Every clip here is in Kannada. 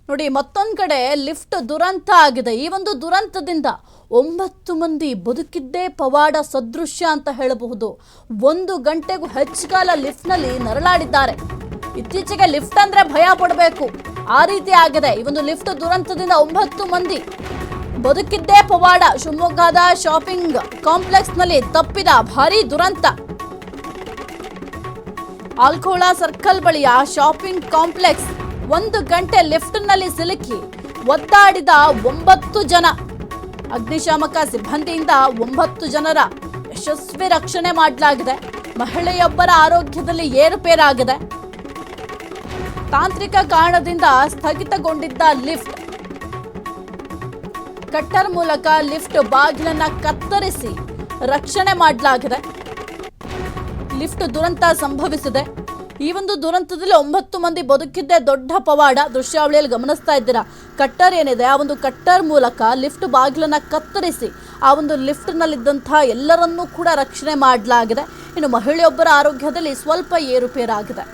ನೋಡಿ, ಮತ್ತೊಂದು ಕಡೆ ಲಿಫ್ಟ್ ದುರಂತ ಆಗಿದೆ. ಈ ಒಂದು ದುರಂತದಿಂದ 9 ಮಂದಿ ಬದುಕಿದ್ದೇ ಪವಾಡ ಸದೃಶ್ಯ ಅಂತ ಹೇಳಬಹುದು. 1 ಗಂಟೆಗೂ ಹೆಚ್ಚು ಕಾಲ ಲಿಫ್ಟ್ನಲ್ಲಿ ನರಳಾಡಿದ್ದಾರೆ. ಇತ್ತೀಚೆಗೆ ಲಿಫ್ಟ್ ಅಂದ್ರೆ ಭಯ ಪಡಬೇಕು, ಆ ರೀತಿ ಆಗಿದೆ. ಈ ಒಂದು ಲಿಫ್ಟ್ ದುರಂತದಿಂದ 9 ಮಂದಿ ಬದುಕಿದ್ದೇ ಪವಾಡ. ಶಿವಮೊಗ್ಗದ ಶಾಪಿಂಗ್ ಕಾಂಪ್ಲೆಕ್ಸ್ನಲ್ಲಿ ತಪ್ಪಿದ ಭಾರೀ ದುರಂತ. ಆಲ್ಕೋಳ ಸರ್ಕಲ್ ಬಳಿಯ ಶಾಪಿಂಗ್ ಕಾಂಪ್ಲೆಕ್ಸ್ 1 ಗಂಟೆ ಲಿಫ್ಟ್ನಲ್ಲಿ ಸಿಲುಕಿ ಒದ್ದಾಡಿದ 9 ಜನ. ಅಗ್ನಿಶಾಮಕ ಸಿಬ್ಬಂದಿಯಿಂದ 9 ಜನರ ಯಶಸ್ವಿ ರಕ್ಷಣೆ ಮಾಡಲಾಗಿದೆ. ಮಹಿಳೆಯೊಬ್ಬರ ಆರೋಗ್ಯದಲ್ಲಿ ಏರುಪೇರಾಗಿದೆ. ತಾಂತ್ರಿಕ ಕಾರಣದಿಂದ ಸ್ಥಗಿತಗೊಂಡಿದ್ದ ಲಿಫ್ಟ್ ಕಟ್ಟರ್ ಮೂಲಕ ಲಿಫ್ಟ್ ಬಾಗಿಲನ್ನ ಕತ್ತರಿಸಿ ರಕ್ಷಣೆ ಮಾಡಲಾಗಿದೆ. ಲಿಫ್ಟ್ ದುರಂತ ಸಂಭವಿಸಿದೆ. ಈ ಒಂದು ದುರಂತದಲ್ಲಿ 9 ಮಂದಿ ಬದುಕಿದ್ದೇ ದೊಡ್ಡ ಪವಾಡ. ದೃಶ್ಯಾವಳಿಯಲ್ಲಿ ಗಮನಿಸ್ತಾ ಇದ್ದೀರಾ, ಕಟ್ಟರ್ ಏನಿದೆ ಆ ಒಂದು ಕಟ್ಟರ್ ಮೂಲಕ ಲಿಫ್ಟ್ ಬಾಗಿಲನ್ನ ಕತ್ತರಿಸಿ ಆ ಒಂದು ಲಿಫ್ಟ್ನಲ್ಲಿದ್ದಂತಹ ಎಲ್ಲರನ್ನೂ ಕೂಡ ರಕ್ಷಣೆ ಮಾಡಲಾಗಿದೆ. ಇನ್ನು ಮಹಿಳೆಯೊಬ್ಬರ ಆರೋಗ್ಯದಲ್ಲಿ ಸ್ವಲ್ಪ ಏರುಪೇರಾಗಿದೆ.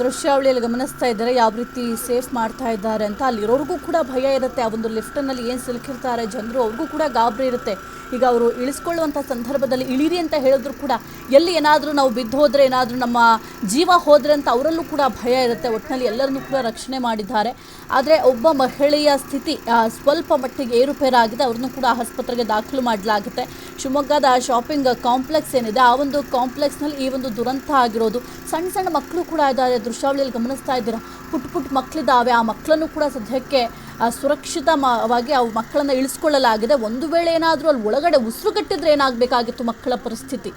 ದೃಶ್ಯಾವಳಿಯಲ್ಲಿ ಗಮನಿಸ್ತಾ ಇದ್ದಾರೆ ಯಾವ ರೀತಿ ಸೇಫ್ ಮಾಡ್ತಾ ಇದ್ದಾರೆ ಅಂತ. ಅಲ್ಲಿರೋರಿಗೂ ಕೂಡ ಭಯ ಇರುತ್ತೆ. ಆ ಒಂದು ಲಿಫ್ಟ್ನಲ್ಲಿ ಏನು ಸಿಲುಕಿರ್ತಾರೆ ಜನರು, ಅವ್ರಿಗೂ ಕೂಡ ಗಾಬರಿ ಇರುತ್ತೆ. ಈಗ ಅವರು ಇಳಿಸ್ಕೊಳ್ಳುವಂಥ ಸಂದರ್ಭದಲ್ಲಿ ಇಳಿರಿ ಅಂತ ಹೇಳಿದ್ರು ಕೂಡ ಎಲ್ಲಿ ಏನಾದರೂ ನಾವು ಬಿದ್ದು ಹೋದರೆ, ಏನಾದರೂ ನಮ್ಮ ಜೀವ ಹೋದರೆ ಅಂತ ಅವರಲ್ಲೂ ಕೂಡ ಭಯ ಇರುತ್ತೆ. ಒಟ್ಟಿನಲ್ಲಿ ಎಲ್ಲರನ್ನೂ ಕೂಡ ರಕ್ಷಣೆ ಮಾಡಿದ್ದಾರೆ. ಆದರೆ ಒಬ್ಬ ಮಹಿಳೆಯ ಸ್ಥಿತಿ ಸ್ವಲ್ಪ ಮಟ್ಟಿಗೆ ಏರುಪೇರಾಗಿದೆ. ಅವ್ರನ್ನೂ ಕೂಡ ಆಸ್ಪತ್ರೆಗೆ ದಾಖಲು ಮಾಡಲಾಗುತ್ತೆ. ಶಿವಮೊಗ್ಗದ ಶಾಪಿಂಗ್ ಕಾಂಪ್ಲೆಕ್ಸ್ ಏನಿದೆ ಆ ಒಂದು ಕಾಂಪ್ಲೆಕ್ಸ್ನಲ್ಲಿ ಈ ಒಂದು ದುರಂತ ಆಗಿರೋದು. ಸಣ್ಣ ಸಣ್ಣ ಮಕ್ಕಳು ಕೂಡ ಇದ್ದಾರೆ. ದೃಶ್ಯಾವಳಿಯಲ್ಲಿ ಗಮನಿಸ್ತಾ ಇದ್ದೀರಾ, ಪುಟ್ಟ ಮಕ್ಕಳಿದ್ದಾವೆ. ಆ ಮಕ್ಕಳನ್ನು ಕೂಡ ಸದ್ಯಕ್ಕೆ ಸುರಕ್ಷಿತವಾಗಿ ಆ ಮಕ್ಕಳನ್ನು ಇಳಿಸ್ಕೊಳ್ಳಲಾಗಿದೆ. ಒಂದು ವೇಳೆ ಏನಾದರೂ ಅಲ್ಲಿ ಒಳಗಡೆ ಉಸಿರುಗಟ್ಟಿದ್ರೆ ಏನಾಗಬೇಕಾಗಿತ್ತು ಮಕ್ಕಳ ಪರಿಸ್ಥಿತಿ.